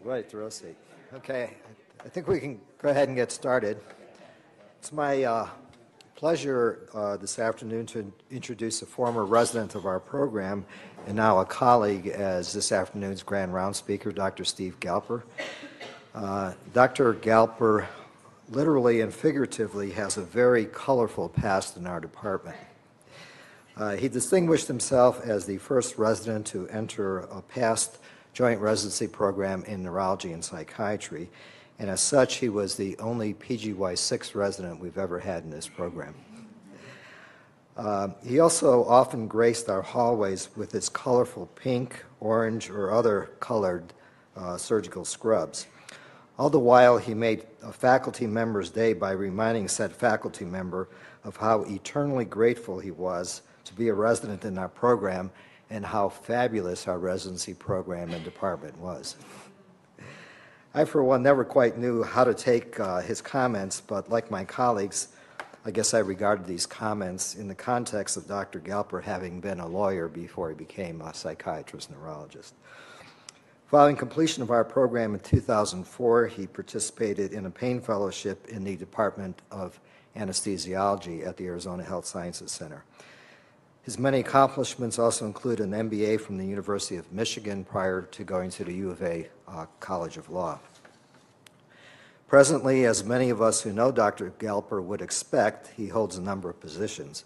Right, Rosie. Okay, I think we can go ahead and get started. It's my pleasure this afternoon to introduce a former resident of our program and now a colleague as this afternoon's Grand Round speaker, Dr. Steve Galper. Dr. Galper literally and figuratively has a very colorful past in our department. He distinguished himself as the first resident to enter a past joint residency program in neurology and psychiatry, and as such, he was the only PGY6 resident we've ever had in this program. He also often graced our hallways with his colorful pink, orange, or other colored surgical scrubs. All the while, he made a faculty member's day by reminding said faculty member of how eternally grateful he was to be a resident in our program and how fabulous our residency program and department was. I, for one, never quite knew how to take his comments, but like my colleagues, I guess I regarded these comments in the context of Dr. Galper having been a lawyer before he became a psychiatrist neurologist. Following completion of our program in 2004, he participated in a pain fellowship in the Department of Anesthesiology at the Arizona Health Sciences Center. His many accomplishments also include an MBA from the University of Michigan prior to going to the U of A College of Law. Presently, as many of us who know Dr. Galper would expect, he holds a number of positions.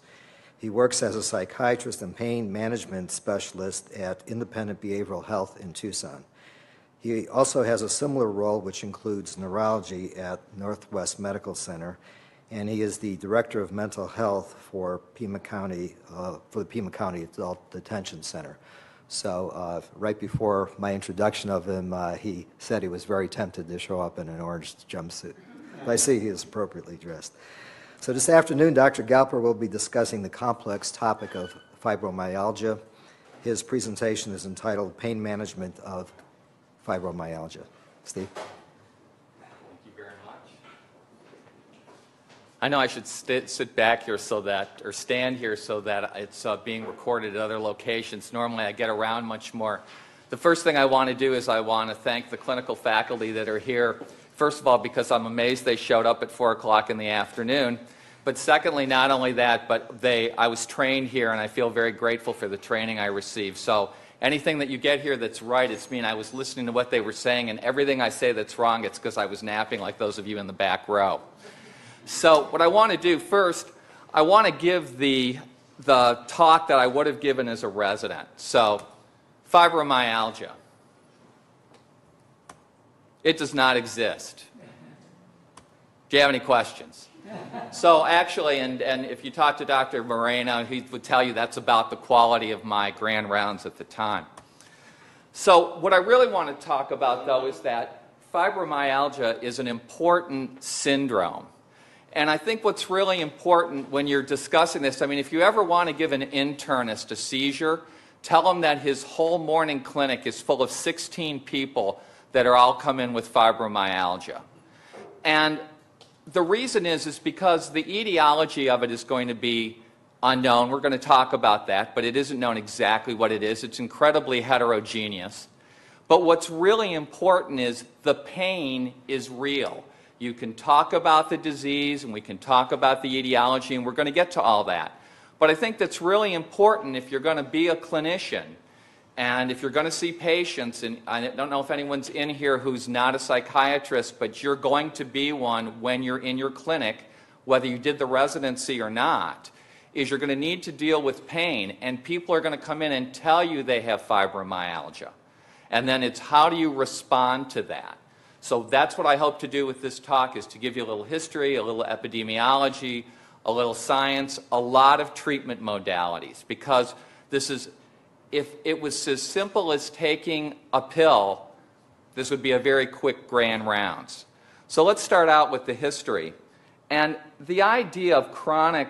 He works as a psychiatrist and pain management specialist at Independent Behavioral Health in Tucson. He also has a similar role, which includes neurology at Northwest Medical Center, and he is the Director of Mental Health for the Pima County Adult Detention Center. So right before my introduction of him, he said he was very tempted to show up in an orange jumpsuit. But I see he is appropriately dressed. So this afternoon, Dr. Galper will be discussing the complex topic of fibromyalgia. His presentation is entitled Pain Management of Fibromyalgia. Steve? I know I should sit back here or stand here so that it's being recorded at other locations. Normally I get around much more. The first thing I want to do is I want to thank the clinical faculty that are here. First of all, because I'm amazed they showed up at 4 o'clock in the afternoon. But secondly, not only that, but I was trained here and I feel very grateful for the training I received. So anything that you get here that's right, it's mean I was listening to what they were saying, and everything I say that's wrong, it's because I was napping like those of you in the back row. So what I want to do first, I want to give the talk that I would have given as a resident. So fibromyalgia. It does not exist. Do you have any questions? So actually, and if you talk to Dr. Moreno, he would tell you that's about the quality of my grand rounds at the time. So what I really want to talk about, though, is that fibromyalgia is an important syndrome. And I think what's really important when you're discussing this, I mean, if you ever want to give an internist a seizure, tell him that his whole morning clinic is full of 16 people that are all come in with fibromyalgia. And the reason is because the etiology of it is going to be unknown. We're going to talk about that, but it isn't known exactly what it is. It's incredibly heterogeneous. But what's really important is the pain is real. You can talk about the disease, and we can talk about the etiology, and we're going to get to all that. But I think that's really important if you're going to be a clinician, and if you're going to see patients, and I don't know if anyone's in here who's not a psychiatrist, but you're going to be one when you're in your clinic, whether you did the residency or not, is you're going to need to deal with pain, and people are going to come in and tell you they have fibromyalgia. And then it's how do you respond to that? So that's what I hope to do with this talk, is to give you a little history, a little epidemiology, a little science, a lot of treatment modalities. Because this is, if it was as simple as taking a pill, this would be a very quick grand rounds. So let's start out with the history. And the idea of chronic,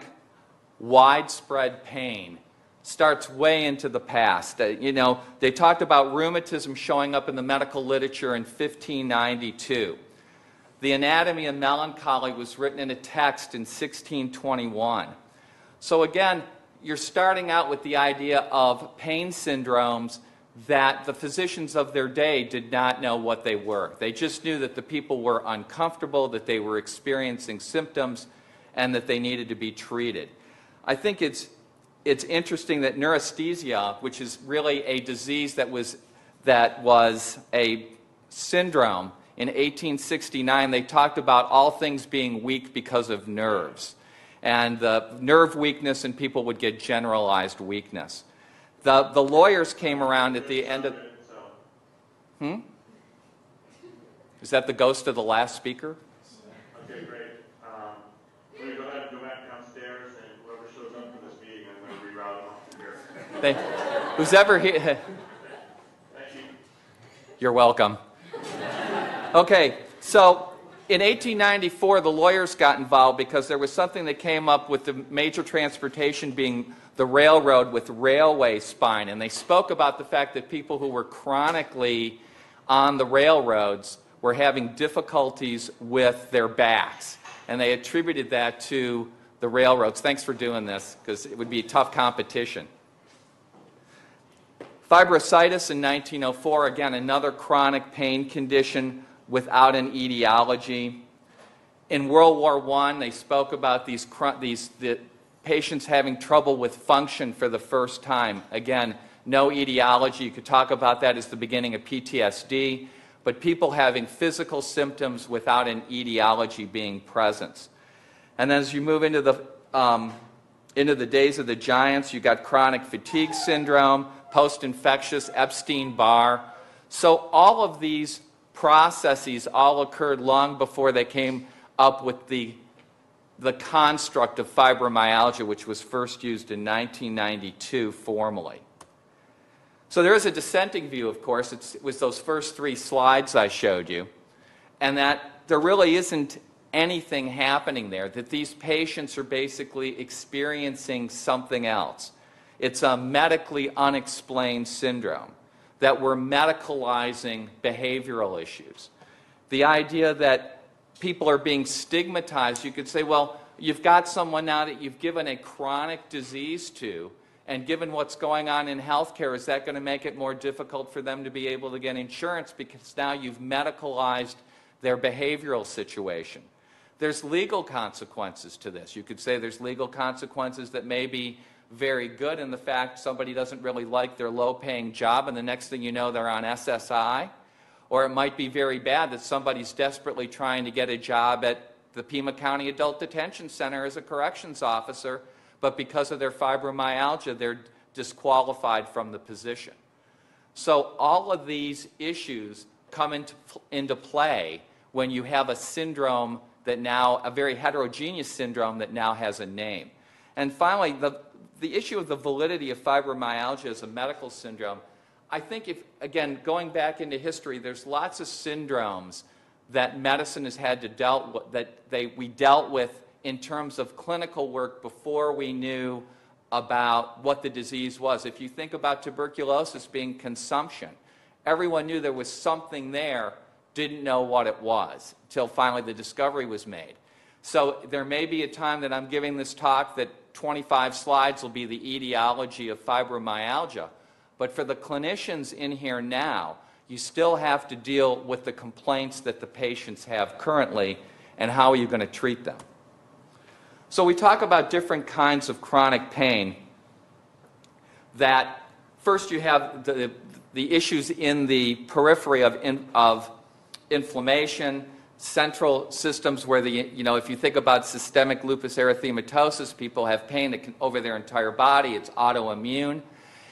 widespread pain starts way into the past. You know, they talked about rheumatism showing up in the medical literature in 1592. The Anatomy of Melancholy was written in a text in 1621. So again, you're starting out with the idea of pain syndromes that the physicians of their day did not know what they were. They just knew that the people were uncomfortable, that they were experiencing symptoms, and that they needed to be treated. I think it's interesting that neurasthenia, which is really a disease that was a syndrome, in 1869, they talked about all things being weak because of nerves. And the nerve weakness, and people would get generalized weakness. The lawyers came around at the end of... Is that the ghost of the last speaker? Okay, great. We're going to go ahead and go back downstairs, and whoever shows up for this meeting, I'm going to reroute them off to here. Who's ever here... Thank you. You're welcome. Okay, so in 1894, the lawyers got involved because there was something that came up with the major transportation being the railroad with railway spine. And they spoke about the fact that people who were chronically on the railroads were having difficulties with their backs. And they attributed that to the railroads. Thanks for doing this, because it would be tough competition. Fibrositis in 1904, again, another chronic pain condition without an etiology. In World War I, they spoke about the patients having trouble with function for the first time. Again, no etiology. You could talk about that as the beginning of PTSD, but people having physical symptoms without an etiology being present. And then as you move into the days of the giants, you got chronic fatigue syndrome, post-infectious Epstein-Barr. So all of these processes all occurred long before they came up with the construct of fibromyalgia, which was first used in 1992 formally. So there is a dissenting view, of course. It was those first 3 slides I showed you, and that there really isn't anything happening there, that these patients are basically experiencing something else. It's a medically unexplained syndrome, that we're medicalizing behavioral issues. The idea that people are being stigmatized, you could say, well, you've got someone now that you've given a chronic disease to, and given what's going on in healthcare, is that going to make it more difficult for them to be able to get insurance because now you've medicalized their behavioral situation? There's legal consequences to this. You could say there's legal consequences that may be very good in the fact somebody doesn't really like their low-paying job, and the next thing you know, they're on SSI. Or it might be very bad that somebody's desperately trying to get a job at the Pima County Adult Detention Center as a corrections officer, but because of their fibromyalgia, they're disqualified from the position. So all of these issues come into play when you have a syndrome that now, a very heterogeneous syndrome that now has a name. And finally, the issue of the validity of fibromyalgia as a medical syndrome, I think if, again, going back into history, there's lots of syndromes that medicine has had to we dealt with in terms of clinical work before we knew about what the disease was. If you think about tuberculosis being consumption, everyone knew there was something there, didn't know what it was, until finally the discovery was made. So there may be a time that I'm giving this talk that 25 slides will be the etiology of fibromyalgia. But for the clinicians in here now, you still have to deal with the complaints that the patients have currently, and how are you going to treat them. So we talk about different kinds of chronic pain. That first you have the issues in the periphery of inflammation, central systems where if you think about systemic lupus erythematosus, people have pain over their entire body. It's autoimmune.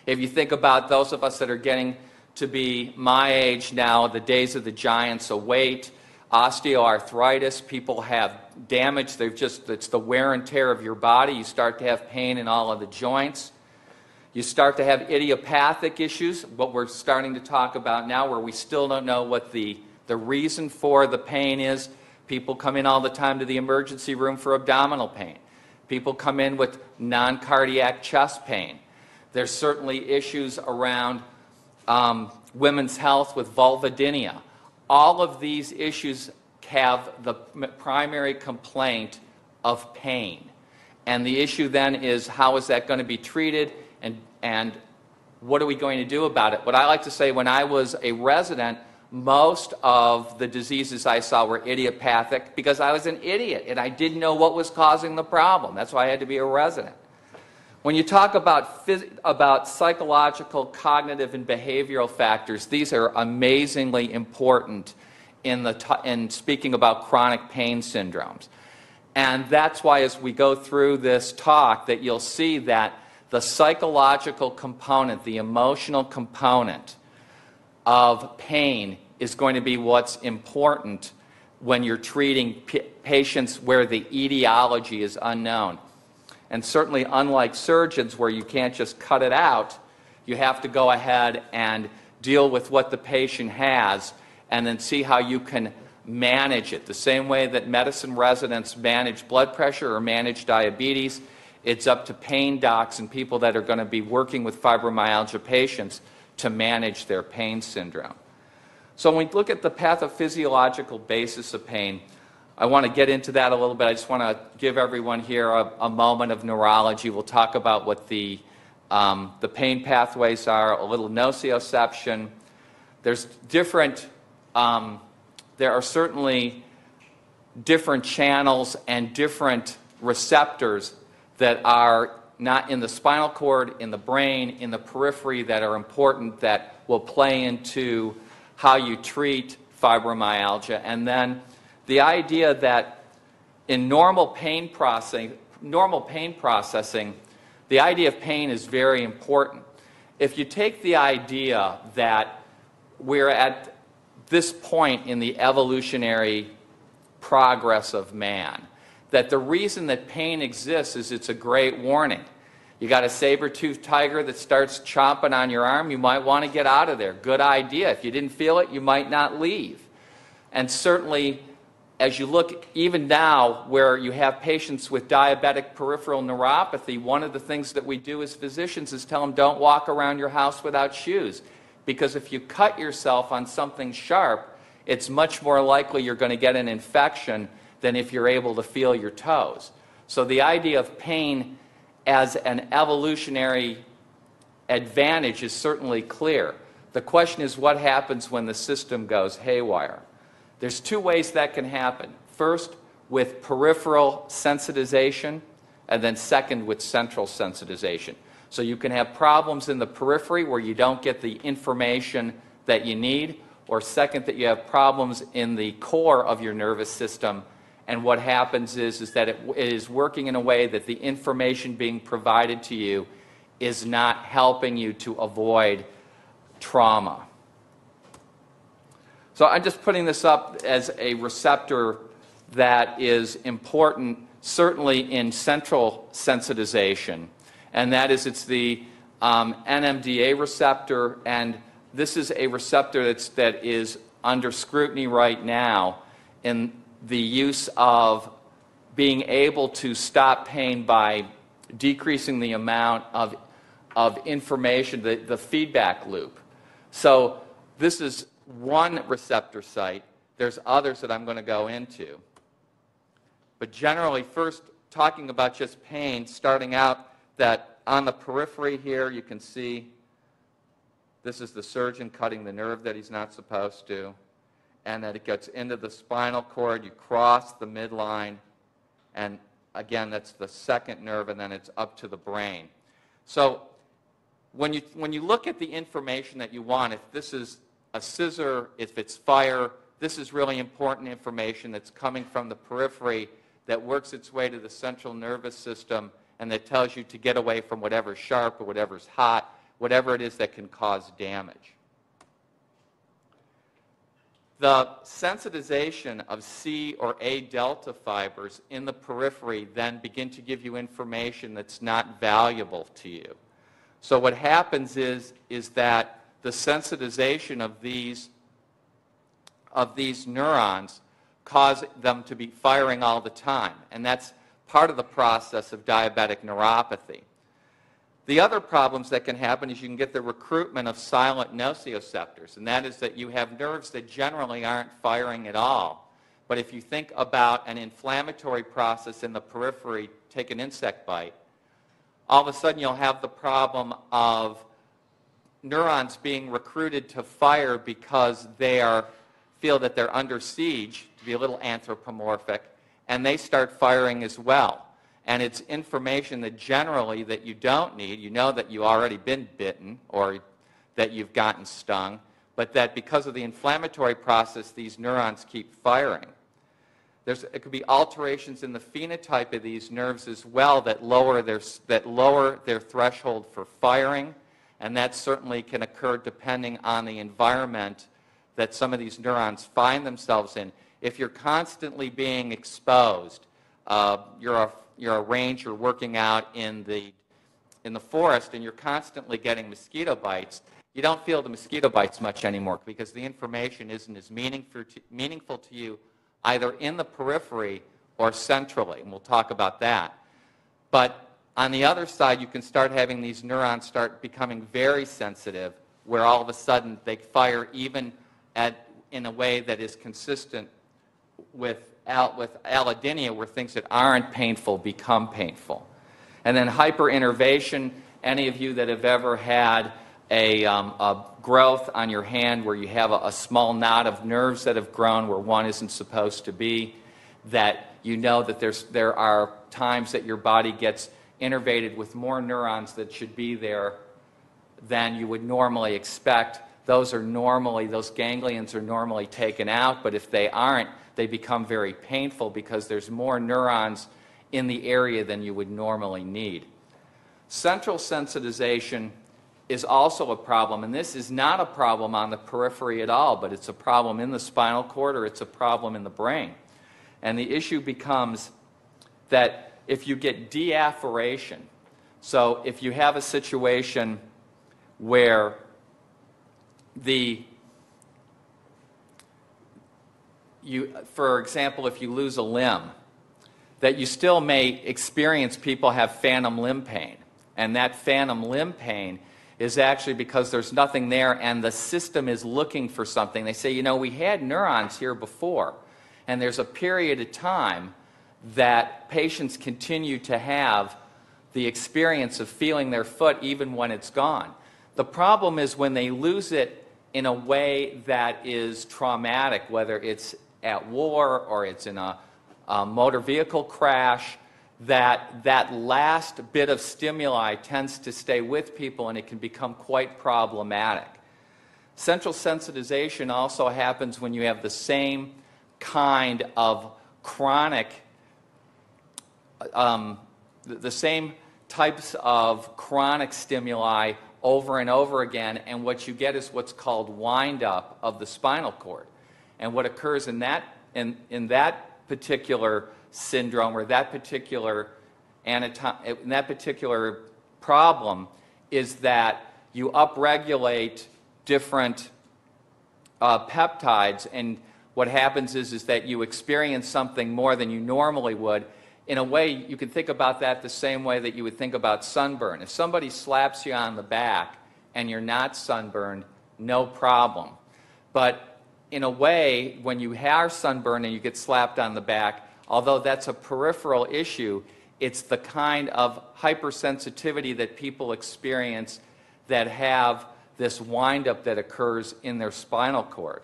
If you think about those of us that are getting to be my age now, the days of the giants await, osteoarthritis, people have damage. It's the wear and tear of your body. You start to have pain in all of the joints. You start to have idiopathic issues, what we're starting to talk about now, where we still don't know what the reason for the pain is. People come in all the time to the emergency room for abdominal pain. People come in with non-cardiac chest pain. There's certainly issues around women's health with vulvodynia. All of these issues have the primary complaint of pain. And the issue then is, how is that going to be treated, and what are we going to do about it? What I like to say, when I was a resident, most of the diseases I saw were idiopathic because I was an idiot and I didn't know what was causing the problem. That's why I had to be a resident. When you talk about psychological, cognitive, and behavioral factors, these are amazingly important in speaking about chronic pain syndromes. And that's why as we go through this talk that you'll see that the psychological component, the emotional component of pain is going to be what's important when you're treating patients where the etiology is unknown. And certainly unlike surgeons where you can't just cut it out, you have to go ahead and deal with what the patient has and then see how you can manage it. The same way that medicine residents manage blood pressure or manage diabetes, it's up to pain docs and people that are going to be working with fibromyalgia patients to manage their pain syndrome. So when we look at the pathophysiological basis of pain, I want to get into that a little bit. I just want to give everyone here a moment of neurology. We'll talk about what the pain pathways are, a little nociception. There's different, there are certainly different channels and different receptors that are not in the spinal cord, in the brain, in the periphery that are important that will play into how you treat fibromyalgia. And then the idea that in normal pain processing, the idea of pain is very important. If you take the idea that we're at this point in the evolutionary progress of man, that the reason that pain exists is it's a great warning. You got a saber-toothed tiger that starts chomping on your arm, you might want to get out of there. Good idea. If you didn't feel it, you might not leave. And certainly, as you look even now where you have patients with diabetic peripheral neuropathy, one of the things that we do as physicians is tell them don't walk around your house without shoes. Because if you cut yourself on something sharp, it's much more likely you're going to get an infection than if you're able to feel your toes. So the idea of pain as an evolutionary advantage is certainly clear. The question is what happens when the system goes haywire. There's two ways that can happen. First, with peripheral sensitization, and then second, with central sensitization. So you can have problems in the periphery where you don't get the information that you need, or second, that you have problems in the core of your nervous system, and what happens is that it is working in a way that the information being provided to you is not helping you to avoid trauma. So I'm just putting this up as a receptor that is important, certainly in central sensitization, and that is it's the NMDA receptor, and this is a receptor that is under scrutiny right now in the use of being able to stop pain by decreasing the amount of information, the feedback loop. So this is one receptor site. There's others that I'm going to go into. But generally, first talking about just pain, starting out that on the periphery here, you can see this is the surgeon cutting the nerve that he's not supposed to, and that it gets into the spinal cord, you cross the midline, and again, that's the second nerve, and then it's up to the brain. So when you look at the information that you want, if this is a scissor, if it's fire, this is really important information that's coming from the periphery that works its way to the central nervous system and that tells you to get away from whatever's sharp or whatever's hot, whatever it is that can cause damage. The sensitization of C or A delta fibers in the periphery then begin to give you information that's not valuable to you. So what happens is that the sensitization of these neurons cause them to be firing all the time, and that's part of the process of diabetic neuropathy. The other problems that can happen is you can get the recruitment of silent nociceptors, and that is that you have nerves that generally aren't firing at all. But if you think about an inflammatory process in the periphery, take an insect bite, all of a sudden you'll have the problem of neurons being recruited to fire because they feel that they're under siege, to be a little anthropomorphic, and they start firing as well. And it's information that generally that you don't need. You know that you've already been bitten or that you've gotten stung, but that because of the inflammatory process, these neurons keep firing. It could be alterations in the phenotype of these nerves as well that lower their threshold for firing, and that certainly can occur depending on the environment that some of these neurons find themselves in. If you're constantly being exposed, you're a ranger working out in the forest and you're constantly getting mosquito bites, you don't feel the mosquito bites much anymore because the information isn't as meaningful to you either in the periphery or centrally, and we'll talk about that. But on the other side, you can start having these neurons start becoming very sensitive, where all of a sudden they fire even in a way that is consistent with allodynia, where things that aren't painful become painful. And then hyperinnervation, any of you that have ever had a growth on your hand where you have a small knot of nerves that have grown where one isn't supposed to be, that you know that there are times that your body gets innervated with more neurons that should be there than you would normally expect. Those ganglions are normally taken out, but if they aren't, they become very painful because there's more neurons in the area than you would normally need. Central sensitization is also a problem, and this is not a problem on the periphery at all, but it's a problem in the spinal cord or it's a problem in the brain. And the issue becomes that if you get deafferation, so if you have a situation where for example, if you lose a limb, that you still may experience people have phantom limb pain, and that phantom limb pain is actually because there's nothing there and the system is looking for something. They say, you know, we had neurons here before, and there's a period of time that patients continue to have the experience of feeling their foot even when it's gone. The problem is when they lose it in a way that is traumatic, whether it's at war or it's in a motor vehicle crash, that last bit of stimuli tends to stay with people and it can become quite problematic. Central sensitization also happens when you have the same kind of chronic, the same types of chronic stimuli over and over again, and what you get is what's called wind-up of the spinal cord. And what occurs in that particular syndrome or that particular problem is that you upregulate different peptides, and what happens is that you experience something more than you normally would. In a way, you can think about that the same way that you would think about sunburn. If somebody slaps you on the back and you're not sunburned, no problem. But in a way, when you have sunburn and you get slapped on the back, although that's a peripheral issue, it's the kind of hypersensitivity that people experience that have this windup that occurs in their spinal cord.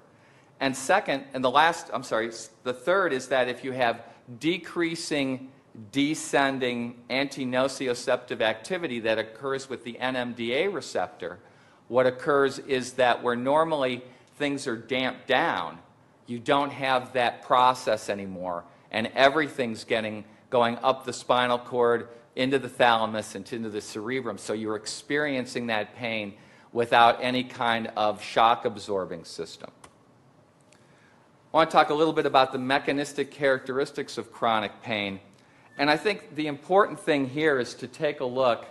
And second, and the third is that if you have decreasing, descending antinocioceptive activity that occurs with the NMDA receptor, what occurs is that where normally things are damped down, you don't have that process anymore, and everything's going up the spinal cord, into the thalamus, and into the cerebrum, so you're experiencing that pain without any kind of shock-absorbing system. I want to talk a little bit about the mechanistic characteristics of chronic pain. And I think the important thing here is to take a look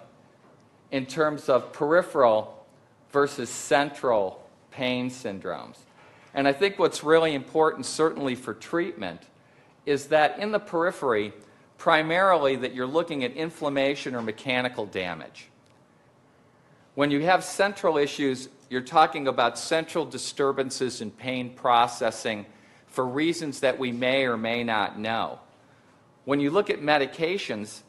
in terms of peripheral versus central pain syndromes. And I think what's really important, certainly for treatment, is that in the periphery, primarily that you're looking at inflammation or mechanical damage. When you have central issues, you're talking about central disturbances in pain processing for reasons that we may or may not know. When you look at medications,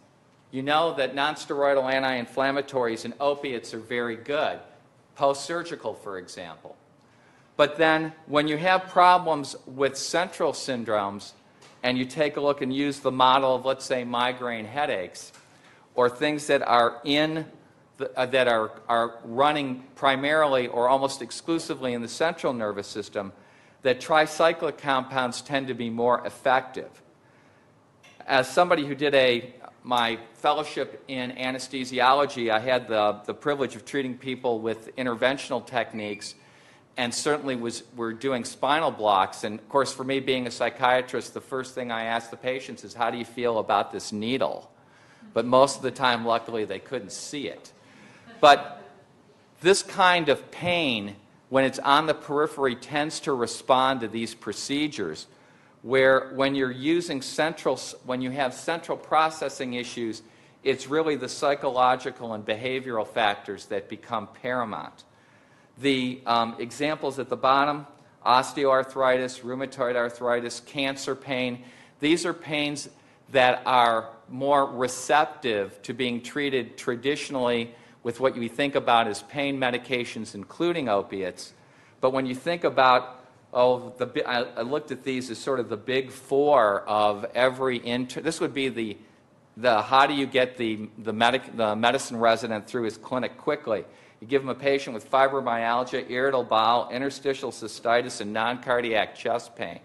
you know that nonsteroidal anti-inflammatories and opiates are very good. post-surgical, for example. But then when you have problems with central syndromes, and you take a look and use the model of, let's say, migraine headaches, or things that are that are running primarily or almost exclusively in the central nervous system, that tricyclic compounds tend to be more effective. As somebody who did my fellowship in anesthesiology, I had the privilege of treating people with interventional techniques, and certainly were doing spinal blocks. And of course, for me being a psychiatrist, the first thing I ask the patients is, how do you feel about this needle? But most of the time, luckily, they couldn't see it. But this kind of pain, when it's on the periphery, tends to respond to these procedures, where when you're using when you have central processing issues, it's really the psychological and behavioral factors that become paramount. The examples at the bottom: osteoarthritis, rheumatoid arthritis, cancer pain. These are pains that are more receptive to being treated traditionally with what we think about as pain medications, including opiates. But when you think about, I looked at these as sort of the big four of every this would be the how do you get the medicine resident through his clinic quickly. You give him a patient with fibromyalgia, irritable bowel, interstitial cystitis, and non-cardiac chest pain.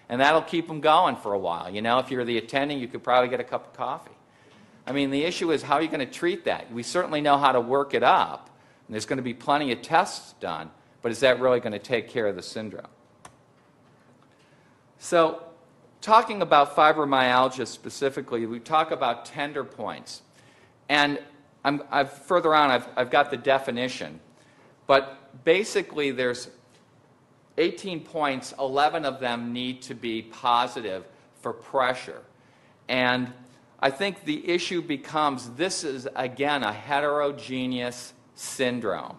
And that'll keep them going for a while. You know, if you're the attending, you could probably get a cup of coffee. I mean, the issue is, how are you going to treat that? We certainly know how to work it up, and there's going to be plenty of tests done, but is that really going to take care of the syndrome? So, talking about fibromyalgia specifically, we talk about tender points. And further on, I've got the definition. But basically, there's 18 points, 11 of them need to be positive for pressure. And I think the issue becomes, this is, again, a heterogeneous syndrome.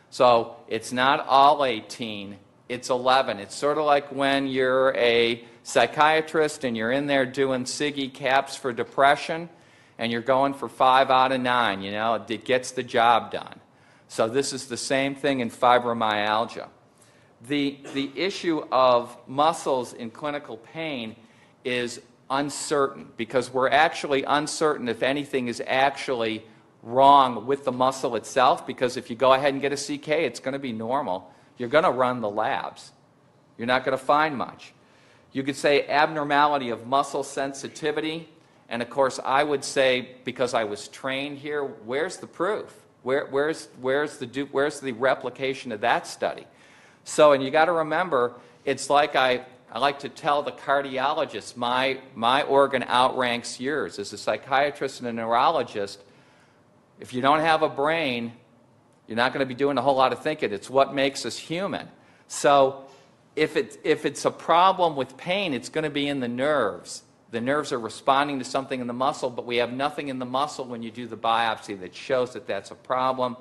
So it's not all 18, it's 11. It's sort of like when you're a psychiatrist and you're in there doing SIGI caps for depression, and you're going for 5 out of 9, you know, it gets the job done. So this is the same thing in fibromyalgia. The issue of muscles in clinical pain is uncertain, because we're actually uncertain if anything is actually wrong with the muscle itself, because if you go ahead and get a CK, it's going to be normal. You're going to run the labs. You're not going to find much. You could say abnormality of muscle sensitivity, and of course I would say, because I was trained here, where's the proof? Where's the replication of that study? So, and you got to remember, it's like I like to tell the cardiologist, my organ outranks yours. As a psychiatrist and a neurologist, if you don't have a brain, you're not going to be doing a whole lot of thinking. It's what makes us human. So if it's a problem with pain, it's going to be in the nerves. The nerves are responding to something in the muscle, but we have nothing in the muscle when you do the biopsy that shows that that's a problem.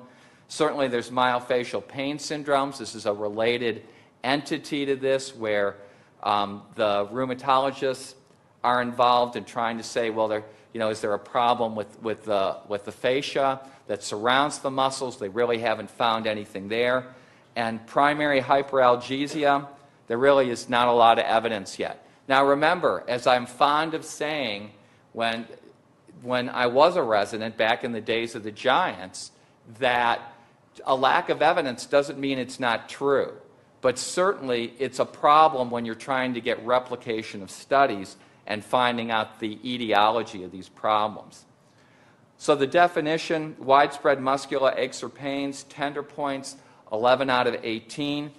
Certainly there's myofascial pain syndromes. This is a related entity to this, where the rheumatologists are involved in trying to say, well, is there a problem with the fascia that surrounds the muscles? They really haven't found anything there. And primary hyperalgesia, there really is not a lot of evidence yet. Now remember, as I'm fond of saying, when I was a resident back in the days of the giants, that a lack of evidence doesn't mean it's not true. But certainly it's a problem when you're trying to get replication of studies and finding out the etiology of these problems. So the definition: widespread muscular aches or pains, tender points, 11 out of 18.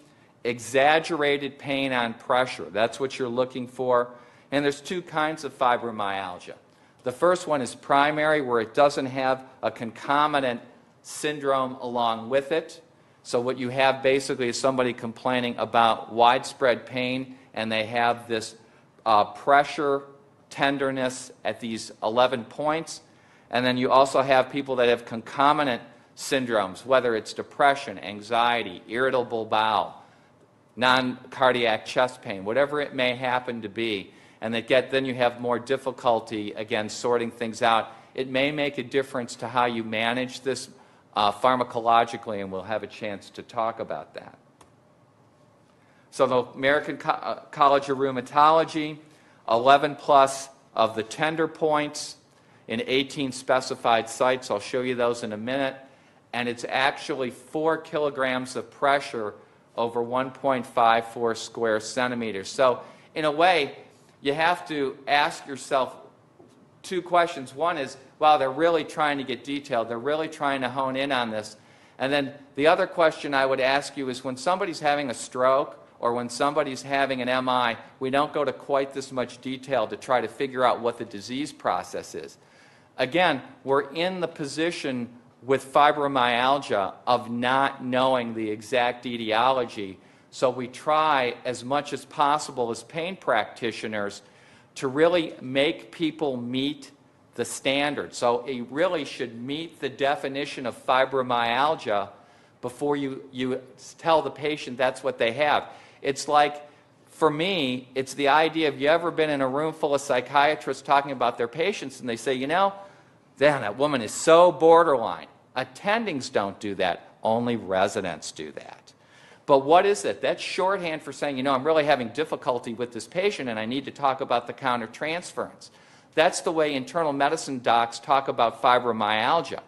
Exaggerated pain on pressure, that's what you're looking for. And there's two kinds of fibromyalgia. The first one is primary, where it doesn't have a concomitant syndrome along with it. So what you have basically is somebody complaining about widespread pain, and they have this pressure, tenderness at these 11 points. And then you also have people that have concomitant syndromes, whether it's depression, anxiety, irritable bowel, non-cardiac chest pain, whatever it may happen to be, and then you have more difficulty, again, sorting things out. It may make a difference to how you manage this pharmacologically, and we'll have a chance to talk about that. So the American College of Rheumatology, 11 plus of the tender points in 18 specified sites. I'll show you those in a minute. And it's actually 4 kilograms of pressure over 1.54 square centimeters. So in a way, you have to ask yourself 2 questions. One is, wow, they're really trying to get detailed. They're really trying to hone in on this. And then the other question I would ask you is, when somebody's having a stroke or when somebody's having an MI, we don't go to quite this much detail to try to figure out what the disease process is. Again, we're in the position with fibromyalgia of not knowing the exact etiology, so we try as much as possible as pain practitioners to really make people meet the standard. So it really should meet the definition of fibromyalgia before you tell the patient that's what they have. It's like, for me, it's the idea of, you ever been in a room full of psychiatrists talking about their patients and they say, you know, damn, that woman is so borderline. Attendings don't do that. Only residents do that. But what is it? That's shorthand for saying, you know, I'm really having difficulty with this patient and I need to talk about the countertransference. That's the way internal medicine docs talk about fibromyalgia.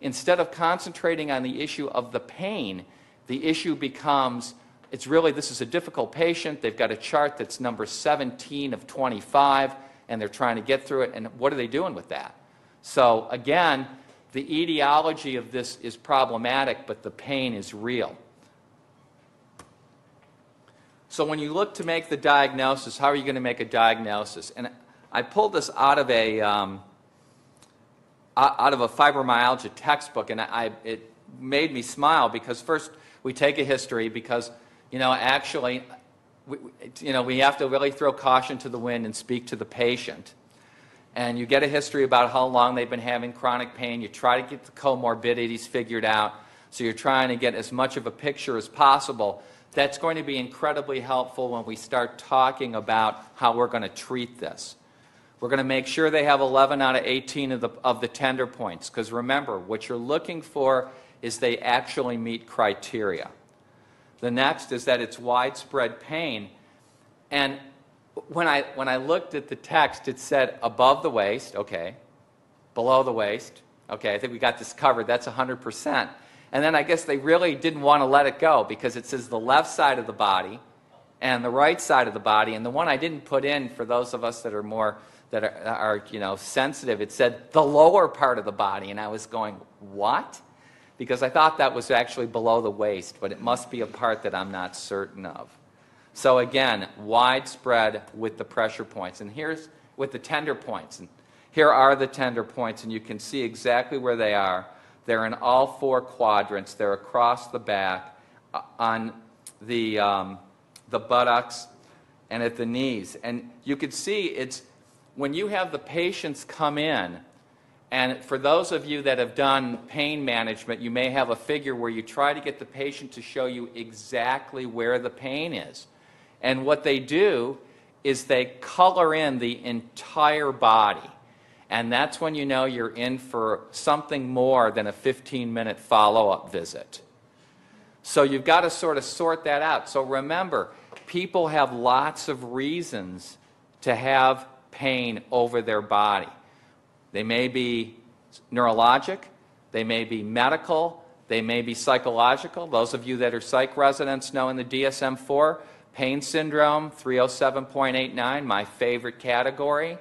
Instead of concentrating on the issue of the pain, the issue becomes, it's really, this is a difficult patient. They've got a chart that's number 17 of 25, and they're trying to get through it, and what are they doing with that? So again, the etiology of this is problematic, but the pain is real. So when you look to make the diagnosis, how are you going to make a diagnosis? And I pulled this out of a fibromyalgia textbook, and it made me smile, because first we take a history, because, you know, actually, we have to really throw caution to the wind and speak to the patient. And you get a history about how long they've been having chronic pain. You try to get the comorbidities figured out. So you're trying to get as much of a picture as possible. That's going to be incredibly helpful when we start talking about how we're going to treat this. We're going to make sure they have 11 out of 18 of the tender points, because remember, what you're looking for is they actually meet criteria. The next is that it's widespread pain. And when I looked at the text, it said above the waist, okay, below the waist, okay, I think we got this covered, that's 100%. And then I guess they really didn't want to let it go, because it says the left side of the body and the right side of the body, and the one I didn't put in for those of us that are more, that are you know, sensitive, it said the lower part of the body, and I was going, what? Because I thought that was actually below the waist, but it must be a part that I'm not certain of. So again, widespread with the pressure points. And here's with the tender points. And here are the tender points, and you can see exactly where they are. They're in all 4 quadrants. They're across the back, on the buttocks, and at the knees. And you can see it's when you have the patients come in, and for those of you that have done pain management, you may have a figure where you try to get the patient to show you exactly where the pain is. And what they do is they color in the entire body. And that's when you know you're in for something more than a 15-minute follow-up visit. So you've got to sort of sort that out. So remember, people have lots of reasons to have pain over their body. They may be neurologic, they may be medical, they may be psychological. Those of you that are psych residents know in the DSM-4, pain syndrome, 307.89, my favorite category.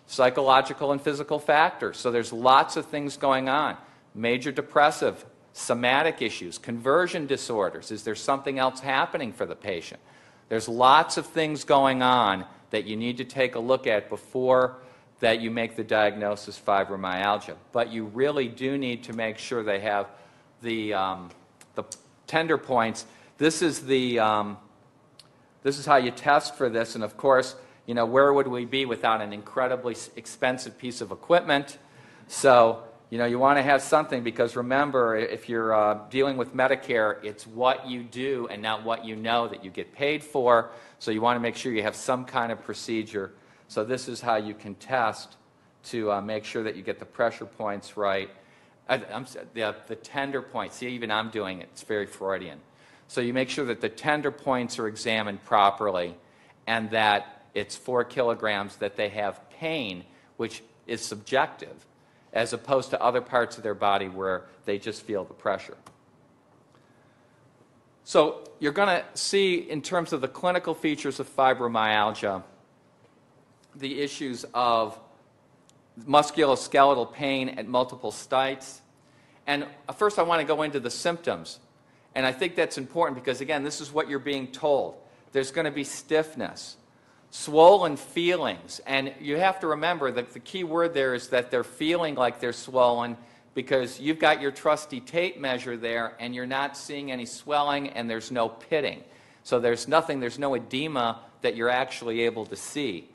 Psychological and physical factors. So there's lots of things going on. Major depressive, somatic issues, conversion disorders. Is there something else happening for the patient? There's lots of things going on that you need to take a look at before that you make the diagnosis fibromyalgia. But you really do need to make sure they have the tender points. This is how you test for this, and of course, you know, where would we be without an incredibly expensive piece of equipment? So, you know, you want to have something, because remember, if you're dealing with Medicare, it's what you do and not what you know that you get paid for. So you want to make sure you have some kind of procedure. So this is how you can test to make sure that you get the pressure points right. The tender points. See, even I'm doing it. It's very Freudian. So you make sure that the tender points are examined properly and that it's 4 kilograms, that they have pain, which is subjective, as opposed to other parts of their body where they just feel the pressure. So you're going to see, in terms of the clinical features of fibromyalgia, the issues of musculoskeletal pain at multiple sites. And first I want to go into the symptoms. And I think that's important because, again, this is what you're being told. There's going to be stiffness, swollen feelings. And you have to remember that the key word there is that they're feeling like they're swollen because you've got your trusty tape measure there and you're not seeing any swelling and there's no pitting. So there's no edema that you're actually able to see.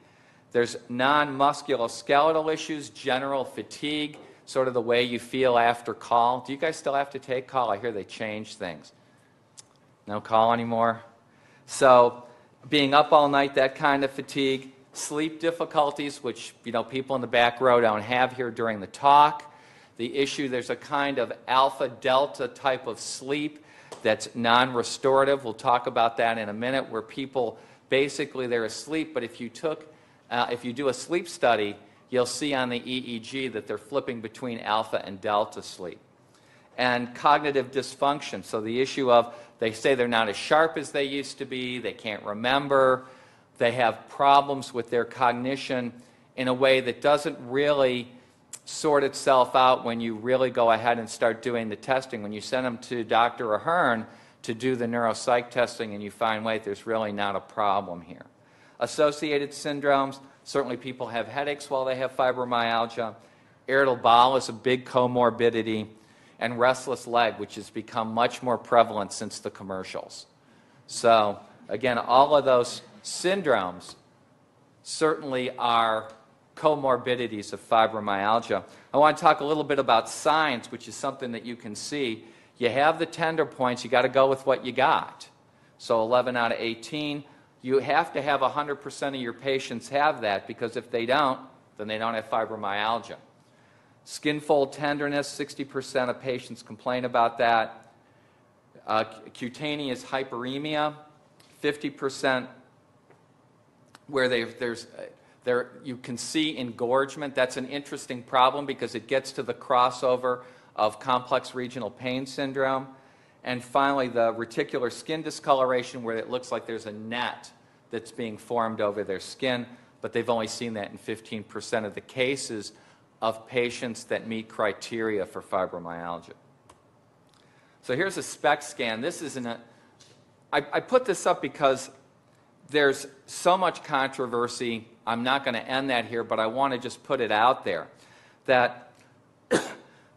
There's non-musculoskeletal issues, general fatigue, sort of the way you feel after call. Do you guys still have to take call? I hear they changed things. No call anymore? So being up all night, that kind of fatigue. Sleep difficulties, which people in the back row don't have here during the talk. The issue, there's a kind of alpha-delta type of sleep that's non-restorative. We'll talk about that in a minute, where people, basically they're asleep, but if you do a sleep study, you'll see on the EEG that they're flipping between alpha and delta sleep. And cognitive dysfunction, so the issue of, they say they're not as sharp as they used to be, they can't remember, they have problems with their cognition in a way that doesn't really sort itself out when you really go ahead and start doing the testing. When you send them to Dr. Ahern to do the neuropsych testing and you find, wait, there's really not a problem here. Associated syndromes, certainly people have headaches while they have fibromyalgia. Irritable bowel is a big comorbidity. And restless leg, which has become much more prevalent since the commercials. So, again, all of those syndromes certainly are comorbidities of fibromyalgia. I want to talk a little bit about signs, which is something that you can see. You have the tender points. You got to go with what you got. So 11 out of 18. You have to have 100% of your patients have that, because if they don't, then they don't have fibromyalgia. Skin fold tenderness, 60% of patients complain about that. Cutaneous hyperemia, 50% where you can see engorgement. That's an interesting problem because it gets to the crossover of complex regional pain syndrome. And finally, the reticular skin discoloration, where it looks like there's a net that's being formed over their skin, but they've only seen that in 15% of the cases of patients that meet criteria for fibromyalgia. So here's a SPECT scan. This isn't I put this up because there's so much controversy. I'm not going to end that here, but I want to just put it out there that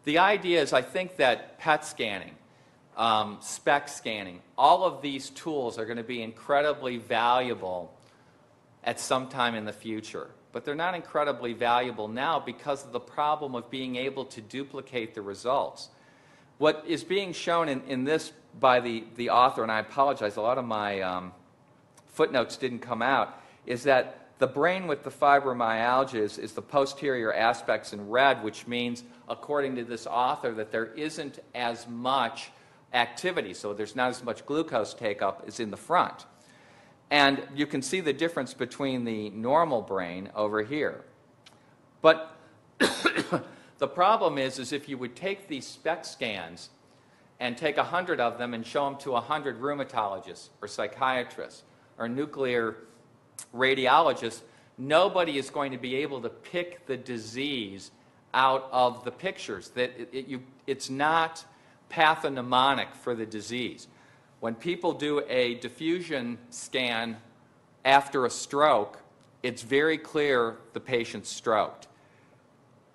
the idea is, I think that PET scanning, SPECT scanning, all of these tools are going to be incredibly valuable at some time in the future. But they're not incredibly valuable now because of the problem of being able to duplicate the results. What is being shown in this by the author, and I apologize, a lot of my footnotes didn't come out, is that the brain with the fibromyalgia is the posterior aspects in red, which means, according to this author, that there isn't as much activity, so there's not as much glucose take-up as in the front. And you can see the difference between the normal brain over here. But the problem is if you would take these SPECT scans and take 100 of them and show them to 100 rheumatologists or psychiatrists or nuclear radiologists, nobody is going to be able to pick the disease out of the pictures. It's not pathognomonic for the disease. When people do a diffusion scan after a stroke, it's very clear the patient's stroked.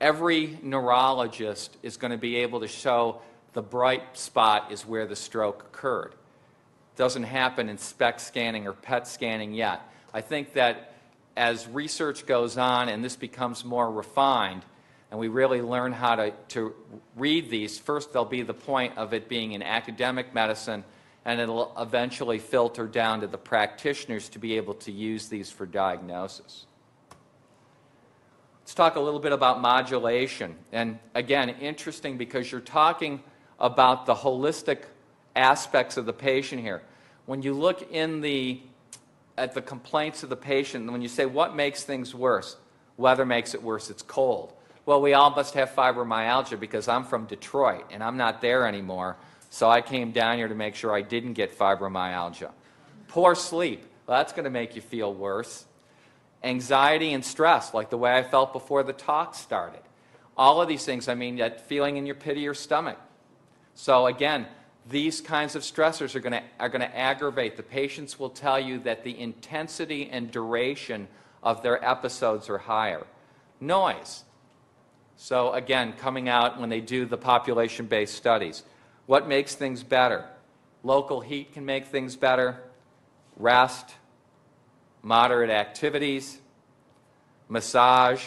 Every neurologist is going to be able to show the bright spot is where the stroke occurred. It doesn't happen in SPECT scanning or PET scanning yet. I think that as research goes on and this becomes more refined, and we really learn how to read these, first there'll be the point of it being in academic medicine, and it'll eventually filter down to the practitioners to be able to use these for diagnosis. Let's talk a little bit about modulation. And again, interesting because you're talking about the holistic aspects of the patient here. When you look at the complaints of the patient, when you say what makes things worse, weather makes it worse, it's cold. Well, we all must have fibromyalgia because I'm from Detroit and I'm not there anymore, so I came down here to make sure I didn't get fibromyalgia. Poor sleep, well, that's going to make you feel worse. Anxiety and stress, like the way I felt before the talk started. All of these things, I mean, that feeling in your pit of your stomach. So again, these kinds of stressors are going to aggravate. The patients will tell you that the intensity and duration of their episodes are higher. Noise. So again, coming out when they do the population-based studies. What makes things better? Local heat can make things better. Rest, moderate activities, massage,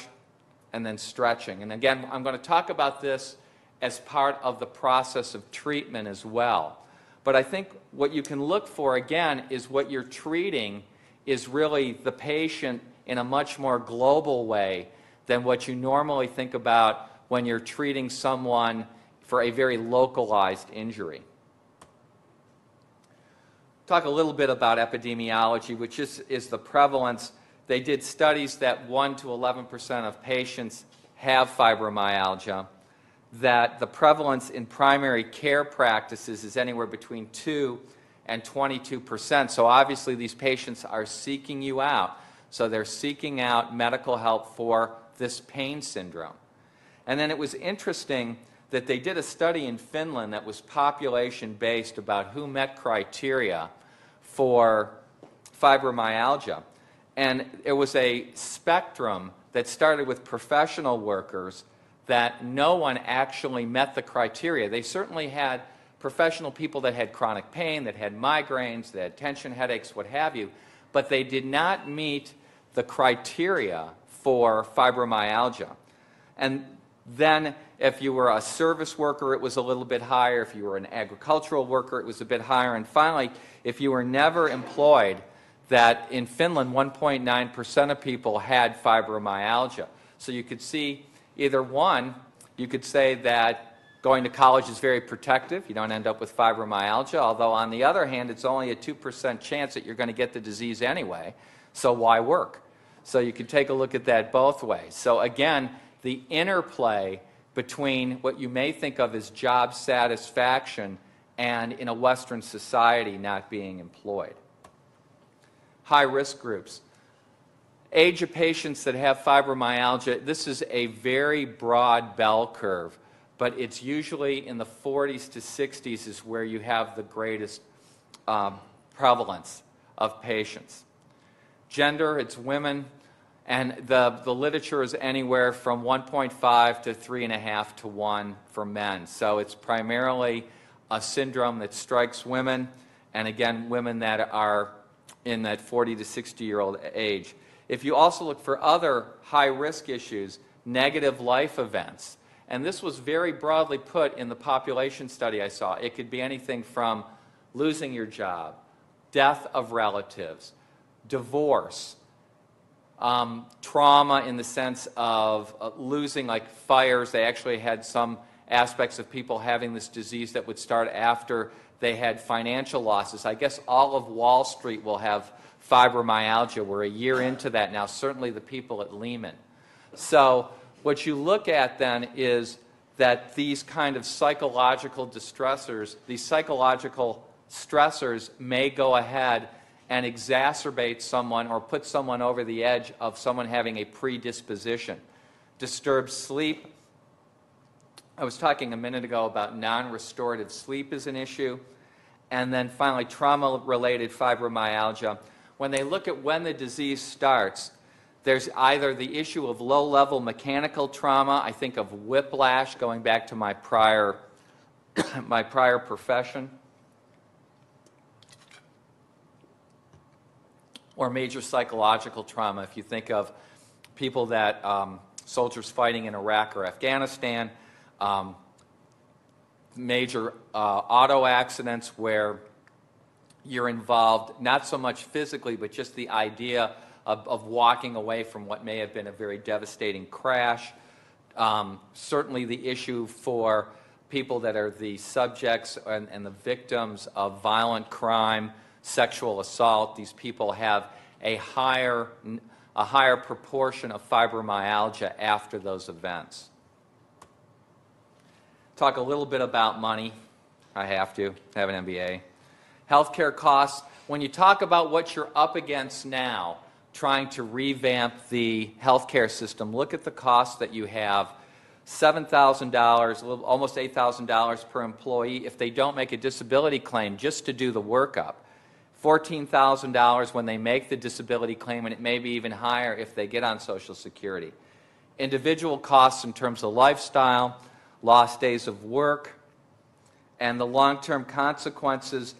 and then stretching. And again, I'm going to talk about this as part of the process of treatment as well. But I think what you can look for, again, is what you're treating is really the patient in a much more global way than what you normally think about when you're treating someone for a very localized injury. Talk a little bit about epidemiology, which is the prevalence. They did studies that 1 to 11% of patients have fibromyalgia, that the prevalence in primary care practices is anywhere between 2 and 22%. So obviously these patients are seeking you out. So they're seeking out medical help for this pain syndrome. And then it was interesting that they did a study in Finland that was population-based about who met criteria for fibromyalgia. And it was a spectrum that started with professional workers that no one actually met the criteria. They certainly had professional people that had chronic pain, that had migraines, that had tension headaches, what have you, but they did not meet the criteria for fibromyalgia. And then if you were a service worker, it was a little bit higher. If you were an agricultural worker, it was a bit higher. And finally, if you were never employed, that in Finland, 1.9% of people had fibromyalgia. So you could see either one, you could say that going to college is very protective. You don't end up with fibromyalgia, although on the other hand, it's only a 2% chance that you're going to get the disease anyway. So why work? So you can take a look at that both ways. So again, the interplay between what you may think of as job satisfaction and in a Western society not being employed. High-risk groups. Age of patients that have fibromyalgia, this is a very broad bell curve, but it's usually in the 40s to 60s is where you have the greatest prevalence of patients. Gender, it's women, and the literature is anywhere from 1.5 to 3.5 to 1 for men. So it's primarily a syndrome that strikes women, and again, women that are in that 40 to 60-year-old age. If you also look for other high-risk issues, negative life events, and this was very broadly put in the population study I saw. It could be anything from losing your job, death of relatives, divorce, trauma in the sense of losing, like fires. They actually had some aspects of people having this disease that would start after they had financial losses. I guess all of Wall Street will have fibromyalgia. We're a year into that now, certainly the people at Lehman. So what you look at then is that these kind of psychological distressors, these psychological stressors may go ahead and exacerbate someone or put someone over the edge of someone having a predisposition. Disturbed sleep. I was talking a minute ago about non-restorative sleep is an issue. And then finally, trauma-related fibromyalgia. When they look at when the disease starts, there's either the issue of low-level mechanical trauma. I think of whiplash, going back to my prior profession, or major psychological trauma. If you think of people that, soldiers fighting in Iraq or Afghanistan, major auto accidents where you're involved not so much physically, but just the idea of walking away from what may have been a very devastating crash. Certainly the issue for people that are the subjects and the victims of violent crime, sexual assault. These people have a higher proportion of fibromyalgia after those events. Talk a little bit about money. I have an MBA. Healthcare costs. When you talk about what you're up against now, trying to revamp the healthcare system, look at the costs that you have. $7,000, almost $8,000 per employee if they don't make a disability claim just to do the workup. $14,000 when they make the disability claim, and it may be even higher if they get on Social Security. Individual costs in terms of lifestyle, lost days of work, and the long-term consequences.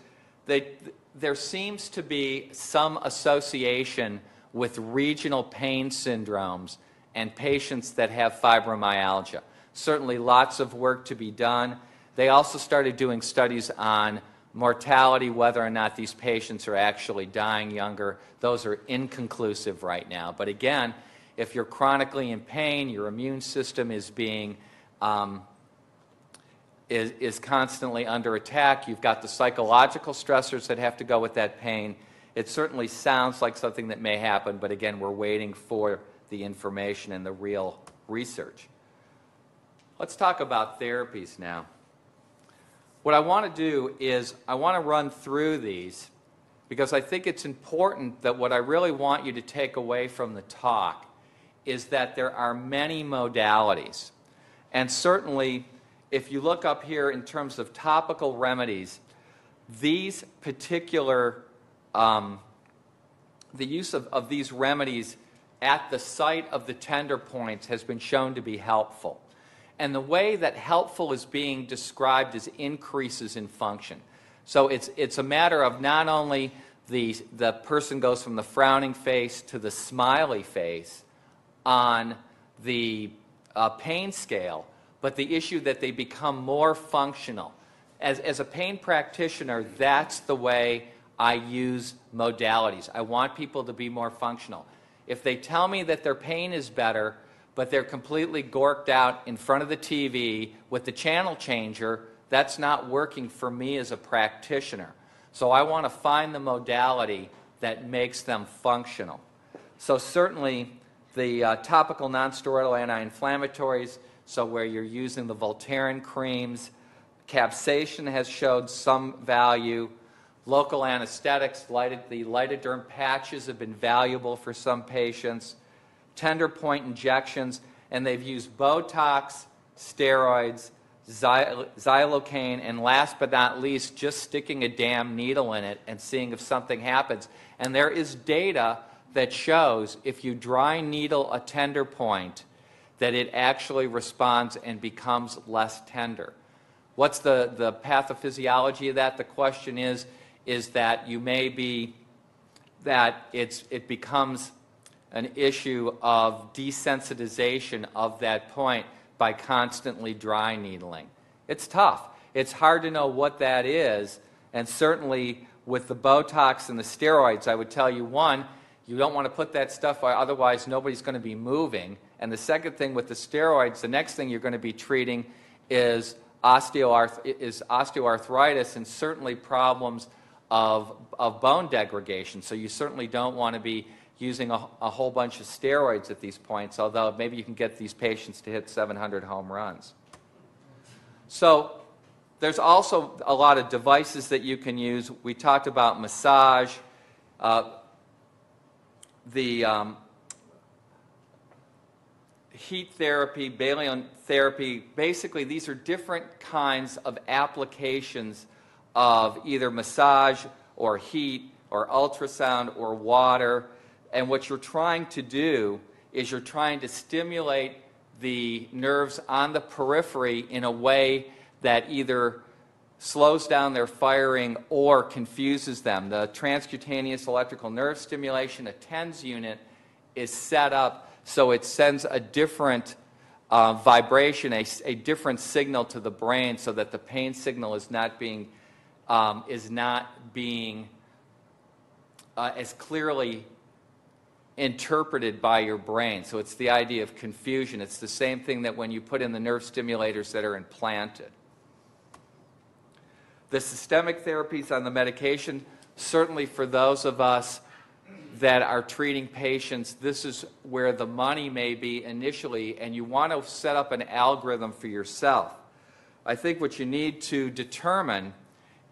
There seems to be some association with regional pain syndromes and patients that have fibromyalgia. Certainly lots of work to be done. They also started doing studies on mortality, whether or not these patients are actually dying younger. Those are inconclusive right now. But again, if you're chronically in pain, your immune system is being is constantly under attack. You've got the psychological stressors that have to go with that pain. It certainly sounds like something that may happen, but again, we're waiting for the information and the real research. Let's talk about therapies now. What I want to do is I want to run through these because I think it's important that what I really want you to take away from the talk is that there are many modalities. And certainly, if you look up here in terms of topical remedies, these particular, the use of these remedies at the site of the tender points has been shown to be helpful. And the way that helpful is being described is increases in function. So it's a matter of not only the person goes from the frowning face to the smiley face on the pain scale, but the issue that they become more functional. As a pain practitioner, that's the way I use modalities. I want people to be more functional. If they tell me that their pain is better, but they're completely gorked out in front of the TV with the channel changer, that's not working for me as a practitioner. So I want to find the modality that makes them functional. So certainly the topical nonsteroidal anti-inflammatories, so where you're using the Voltaren creams, capsaicin has showed some value. Local anesthetics, the lidoderm patches have been valuable for some patients. Tender point injections, and they've used Botox, steroids, xylocaine, and last but not least, just sticking a damn needle in it and seeing if something happens. And there is data that shows if you dry needle a tender point, that it actually responds and becomes less tender. What's the pathophysiology of that? The question is that you may be, that it becomes an issue of desensitization of that point by constantly dry needling. It's tough. It's hard to know what that is, and certainly with the Botox and the steroids, I would tell you, one, you don't want to put that stuff, otherwise nobody's going to be moving. And the second thing with the steroids, the next thing you're going to be treating is osteoarthritis and certainly problems of bone degradation. So you certainly don't want to be using a whole bunch of steroids at these points, although maybe you can get these patients to hit 700 home runs. So there's also a lot of devices that you can use. We talked about massage, the heat therapy, Balian therapy. Basically, these are different kinds of applications of either massage or heat or ultrasound or water. And what you're trying to do is you're trying to stimulate the nerves on the periphery in a way that either slows down their firing or confuses them. The transcutaneous electrical nerve stimulation, a TENS unit, is set up so it sends a different vibration, a different signal to the brain so that the pain signal is not being as clearly interpreted by your brain. So it's the idea of confusion. It's the same thing that when you put in the nerve stimulators that are implanted. The systemic therapies on the medication, certainly for those of us that are treating patients, this is where the money may be initially, and you want to set up an algorithm for yourself. I think what you need to determine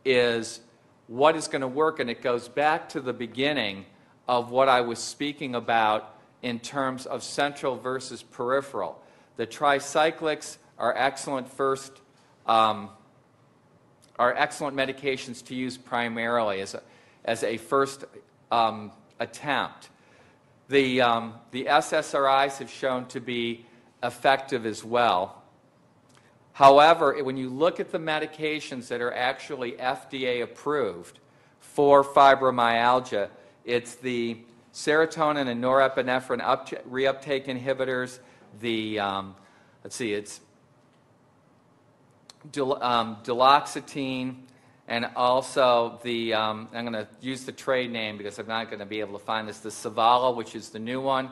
is what is going to work, and it goes back to the beginning of what I was speaking about in terms of central versus peripheral. The tricyclics are excellent medications to use primarily as a first attempt. The SSRIs have shown to be effective as well. However, when you look at the medications that are actually FDA approved for fibromyalgia, it's the serotonin and norepinephrine reuptake inhibitors, the, it's duloxetine, and also the, I'm going to use the trade name because I'm not going to be able to find this, the Savala, which is the new one.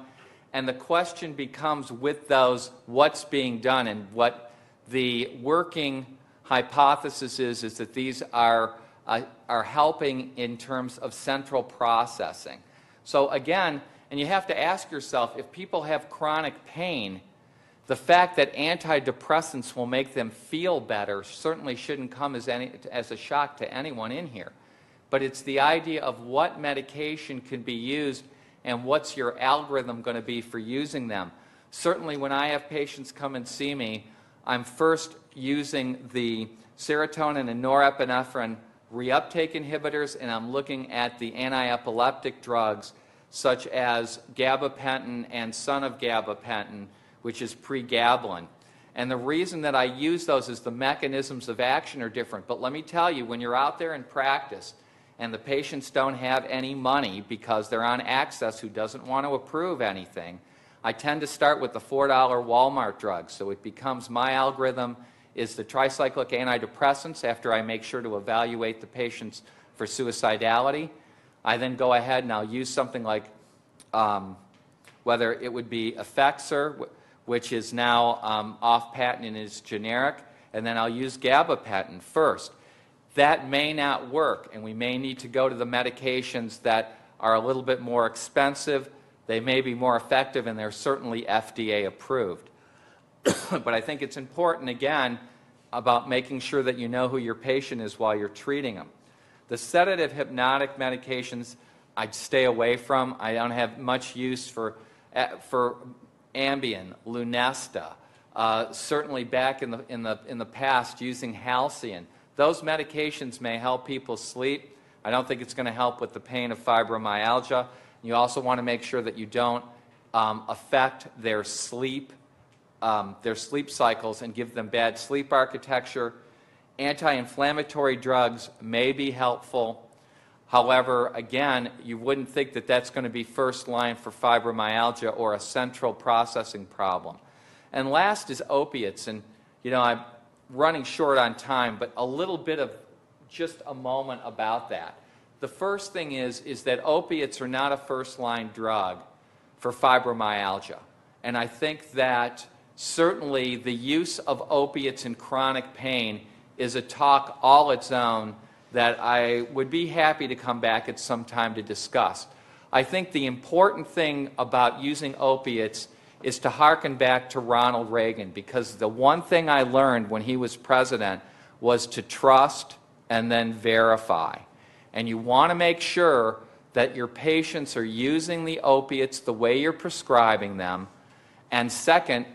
And the question becomes with those, what's being done, and what the working hypothesis is that these are helping in terms of central processing. So again, and you have to ask yourself, if people have chronic pain, the fact that antidepressants will make them feel better certainly shouldn't come as a shock to anyone in here. But it's the idea of what medication can be used and what's your algorithm going to be for using them. Certainly when I have patients come and see me, I'm first using the serotonin and norepinephrine reuptake inhibitors, and I'm looking at the anti-epileptic drugs such as gabapentin and son of gabapentin, which is pregabalin. And the reason that I use those is the mechanisms of action are different. But let me tell you, when you're out there in practice and the patients don't have any money because they're on Access, who doesn't want to approve anything, I tend to start with the $4 Walmart drugs. So it becomes my algorithm is the tricyclic antidepressants after I make sure to evaluate the patients for suicidality. I then go ahead and I'll use something like whether it would be Effexor, which is now off patent and is generic, and then I'll use gabapentin first. That may not work, and we may need to go to the medications that are a little bit more expensive. They may be more effective, and they're certainly FDA approved. But I think it's important, again, about making sure that you know who your patient is while you're treating them. The sedative hypnotic medications I'd stay away from. I don't have much use for Ambien, Lunesta, certainly back in the past using Halcion. Those medications may help people sleep. I don't think it's going to help with the pain of fibromyalgia. You also want to make sure that you don't affect their sleep cycles and give them bad sleep architecture. Anti-inflammatory drugs may be helpful. However, again, you wouldn't think that that's going to be first line for fibromyalgia or a central processing problem. And last is opiates. And, you know, I'm running short on time, but a little bit of just a moment about that. The first thing is that opiates are not a first-line drug for fibromyalgia. And I think that certainly the use of opiates in chronic pain is a talk all its own that I would be happy to come back at some time to discuss. I think the important thing about using opiates is to hearken back to Ronald Reagan, because the one thing I learned when he was president was to trust and then verify. And you want to make sure that your patients are using the opiates the way you're prescribing them. And second,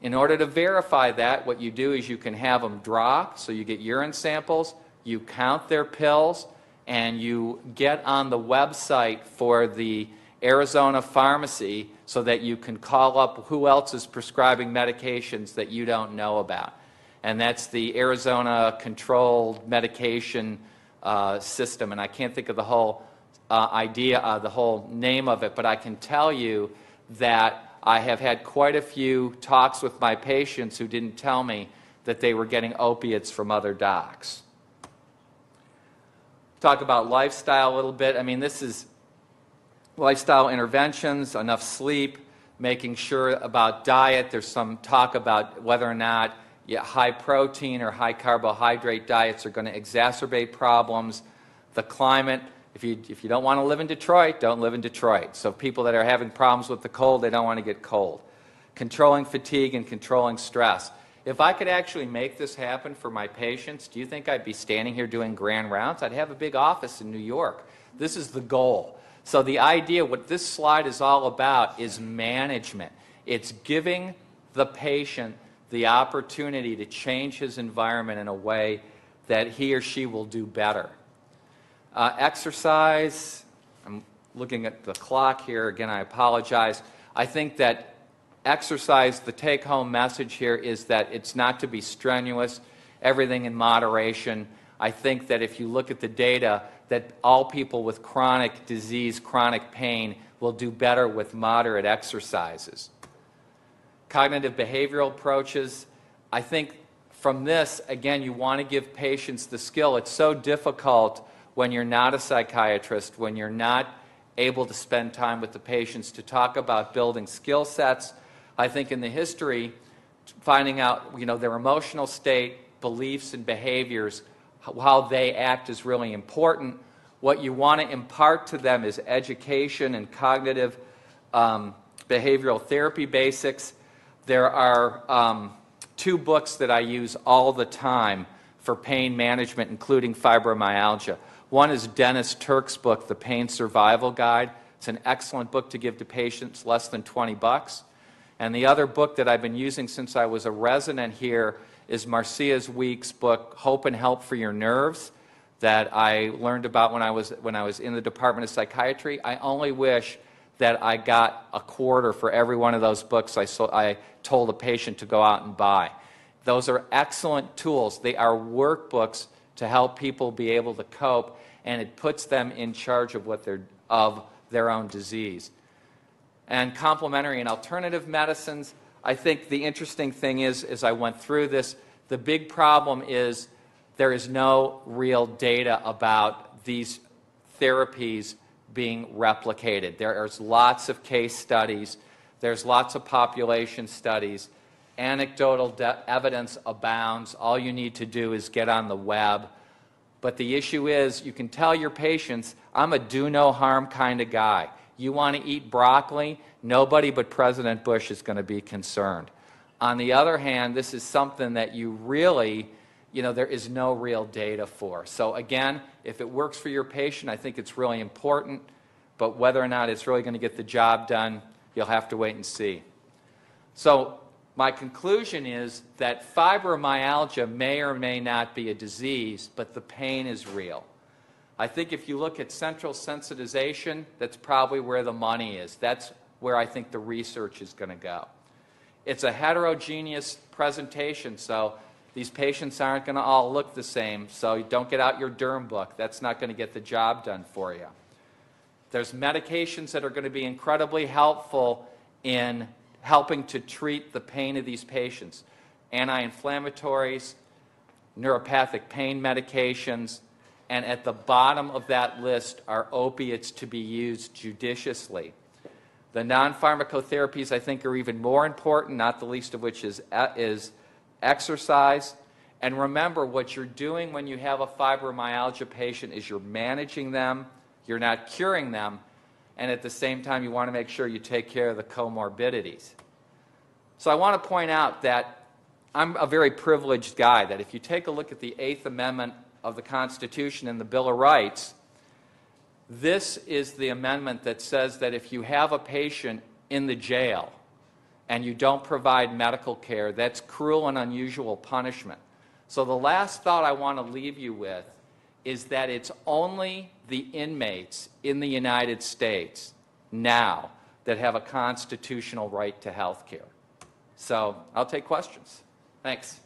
in order to verify that, what you do is you can have them draw, so you get urine samples, you count their pills, and you get on the website for the Arizona pharmacy so that you can call up who else is prescribing medications that you don't know about. And that's the Arizona Controlled Medication System. And I can't think of the whole the whole name of it, but I can tell you that I have had quite a few talks with my patients who didn't tell me that they were getting opiates from other docs. Talk about lifestyle a little bit. I mean, this is lifestyle interventions, enough sleep, making sure about diet. There's some talk about whether or not high protein or high carbohydrate diets are going to exacerbate problems. The climate, if you don't want to live in Detroit, don't live in Detroit. So people that are having problems with the cold, they don't want to get cold. Controlling fatigue and controlling stress. If I could actually make this happen for my patients, do you think I'd be standing here doing grand rounds? I'd have a big office in New York. This is the goal. So the idea, what this slide is all about, is management. It's giving the patient the opportunity to change his environment in a way that he or she will do better. Exercise, I'm looking at the clock here. Again, I apologize. I think that exercise, the take-home message here is that it's not to be strenuous, everything in moderation. I think that if you look at the data, that all people with chronic disease, chronic pain, will do better with moderate exercises. Cognitive behavioral approaches, I think from this, again, you want to give patients the skill. It's so difficult when you're not a psychiatrist, when you're not able to spend time with the patients to talk about building skill sets. I think in the history, finding out their emotional state, beliefs and behaviors, how they act is really important. What you want to impart to them is education and cognitive behavioral therapy basics. There are 2 books that I use all the time for pain management, including fibromyalgia. One is Dennis Turk's book, The Pain Survival Guide. It's an excellent book to give to patients, less than $20. And the other book that I've been using since I was a resident here is Marcia Week's book, Hope and Help for Your Nerves, that I learned about when I was in the Department of Psychiatry. I only wish that I got a quarter for every one of those books I told a patient to go out and buy. Those are excellent tools. They are workbooks to help people be able to cope, and it puts them in charge of their own disease. And complementary and alternative medicines, I think the interesting thing is, as I went through this, the big problem is there is no real data about these therapies being replicated. There's lots of case studies. There's lots of population studies. Anecdotal evidence abounds. All you need to do is get on the web. But the issue is, you can tell your patients, I'm a do-no-harm kind of guy. You want to eat broccoli? Nobody but President Bush is going to be concerned. On the other hand, this is something that you really, there is no real data for. So again, if it works for your patient, I think it's really important. But whether or not it's really going to get the job done, you'll have to wait and see. So my conclusion is that fibromyalgia may or may not be a disease, but the pain is real. I think if you look at central sensitization, that's probably where the money is. That's where I think the research is going to go. It's a heterogeneous presentation, so these patients aren't going to all look the same, so don't get out your derm book. That's not going to get the job done for you. There's medications that are going to be incredibly helpful in helping to treat the pain of these patients. Anti-inflammatories, neuropathic pain medications, and at the bottom of that list are opiates to be used judiciously. The non-pharmacotherapies, I think, are even more important, not the least of which is exercise. And remember, what you're doing when you have a fibromyalgia patient is you're managing them, you're not curing them, and at the same time you want to make sure you take care of the comorbidities. So I want to point out that I'm a very privileged guy, that if you take a look at the 8th Amendment of the Constitution and the Bill of Rights, this is the amendment that says that if you have a patient in the jail and you don't provide medical care, that's cruel and unusual punishment. So the last thought I want to leave you with is that it's only the inmates in the United States now that have a constitutional right to health care. So I'll take questions. Thanks.